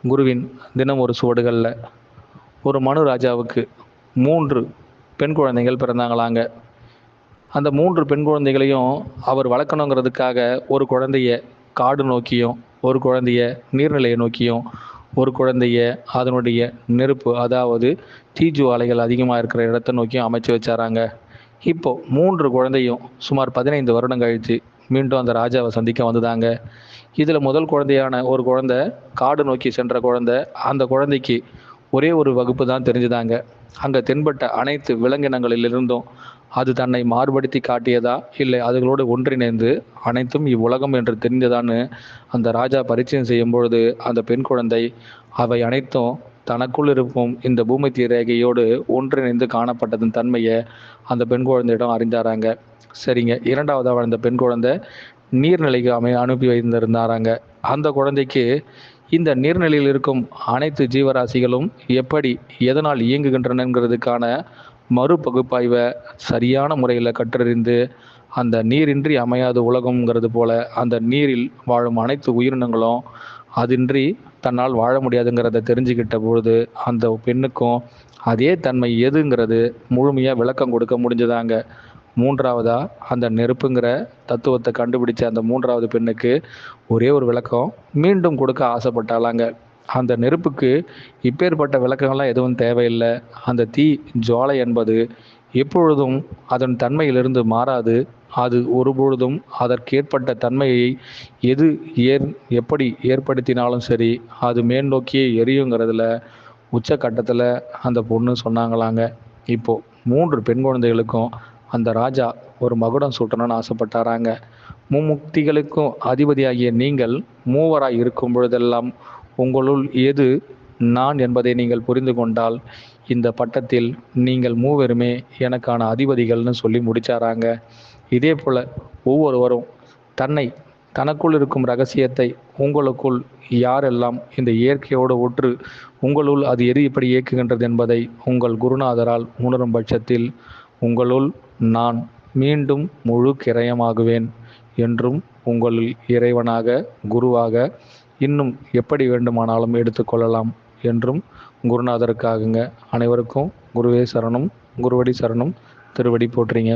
குருவின் தினம் ஒரு சுவடுகளில் ஒரு மனு ராஜாவுக்கு 3 பெண் குழந்தைகள் பிறந்தாங்களாங்க. அந்த 3 பெண் குழந்தைகளையும் அவர் வளர்க்கணுங்கிறதுக்காக ஒரு குழந்தைய காடு நோக்கியும், ஒரு குழந்தைய நீர்நிலையை நோக்கியும், ஒரு குழந்தைய அதனுடைய நெருப்பு, அதாவது தீஜுவாலைகள் அதிகமாக இருக்கிற இடத்த நோக்கியும் அமைச்சு வச்சாராங்க. இப்போ 3 குழந்தையும் சுமார் 15 வருடம் கழித்து மீண்டும் அந்த ராஜாவை சந்திக்க வந்துதாங்க. இதில் முதல் குழந்தையான ஒரு குழந்தை காடு நோக்கி சென்ற குழந்தை, அந்த குழந்தைக்கு ஒரே ஒரு வகுப்பு தான் தெரிஞ்சுதாங்க. அங்கே தென்பட்ட அனைத்து விலங்கினங்களிலிருந்தும் அது தன்னை மாறுபடுத்தி காட்டியதா, இல்லை அதுகளோடு ஒன்றிணைந்து அனைத்தும் இவ்வுலகம் என்று தெரிந்ததான்னு அந்த ராஜா பரிச்சயம் செய்யும் பொழுது அந்த பெண் குழந்தை அவை அனைத்தும் தனக்குள் இருக்கும் இந்த பூமத்திய ரேகையோடு ஒன்றிணைந்து காணப்பட்டதன் தன்மையை அந்த பெண் குழந்தையிடம் அறிந்தாராங்க. சரிங்க, இரண்டாவதாக வாழ்ந்த பெண் குழந்தை நீர்நிலைக்கு அனுப்பி வைத்திருந்தாராங்க. அந்த குழந்தைக்கு இந்த நீர்நிலையில் இருக்கும் அனைத்து ஜீவராசிகளும் எப்படி எதனால் இயங்குகின்றனங்கிறதுக்கான மறுபகுப்பாய்வை சரியான முறையில் கற்றறிந்து அந்த நீரின்றி அமையாத உலகம்ங்கிறது போல அந்த நீரில் வாழும் அனைத்து உயிரினங்களும் அதின்றி தன்னால் வாழ முடியாதுங்கிறத தெரிஞ்சுக்கிட்ட பொழுது அந்த பெண்ணுக்கும் அதே தன்மை எதுங்கிறது முழுமையாக விளக்கம் கொடுக்க முடிஞ்சதாங்க. மூன்றாவதா அந்த நெருப்புங்கிற தத்துவத்தை கண்டுபிடிச்ச அந்த 3வது பெண்ணுக்கு ஒரே ஒரு விளக்கம் மீண்டும் கொடுக்க ஆசைப்பட்டாலாங்க. அந்த நெருப்புக்கு இப்பேற்பட்ட விளக்கங்கள்லாம் எதுவும் தேவையில்லை. அந்த தீ ஜுவாலை என்பது எப்பொழுதும் அதன் தன்மையிலிருந்து மாறாது. அது ஒருபொழுதும் அதற்கேற்பட்ட தன்மையை எது எப்படி ஏற்படுத்தினாலும் சரி, அது மேல் நோக்கியே எரியுங்கிறதுல உச்சக்கட்டத்தில் அந்த பொண்ணு சொன்னாங்களாங்க. இப்போது 3 பெண் குழந்தைகளுக்கும் அந்த ராஜா ஒரு மகுடம் சூட்டணும்னு ஆசைப்பட்டாராங்க. மும்முக்திகளுக்கும் அதிபதியாகிய நீங்கள் மூவராய் இருக்கும் பொழுதெல்லாம் உங்களுள் எது நான் என்பதை நீங்கள் புரிந்து கொண்டால் இந்த பட்டத்தில் நீங்கள் மூவருமே எனக்கான அதிபதிகள்னு சொல்லி முடிச்சாராங்க. இதே போல் ஒவ்வொருவரும் தனக்குள் இருக்கும் ரகசியத்தை உங்களுக்குள் யாரெல்லாம் இந்த இயற்கையோடு ஒற்று உங்களுள் அது எப்படி இயக்குகின்றது என்பதை உங்கள் குருநாதரால் உணரும் பட்சத்தில் உங்களுள் நான் மீண்டும் முழு கிரயமாகுவேன் என்றும் உங்களில் இறைவனாக, குருவாக இன்னும் எப்படி வேண்டுமானாலும் எடுத்துக்கொள்ளலாம் என்றும் குருநாதருக்காகுங்க. அனைவருக்கும் குருவே சரணம், குருவடி சரணம், திருவடி போற்றிங்க.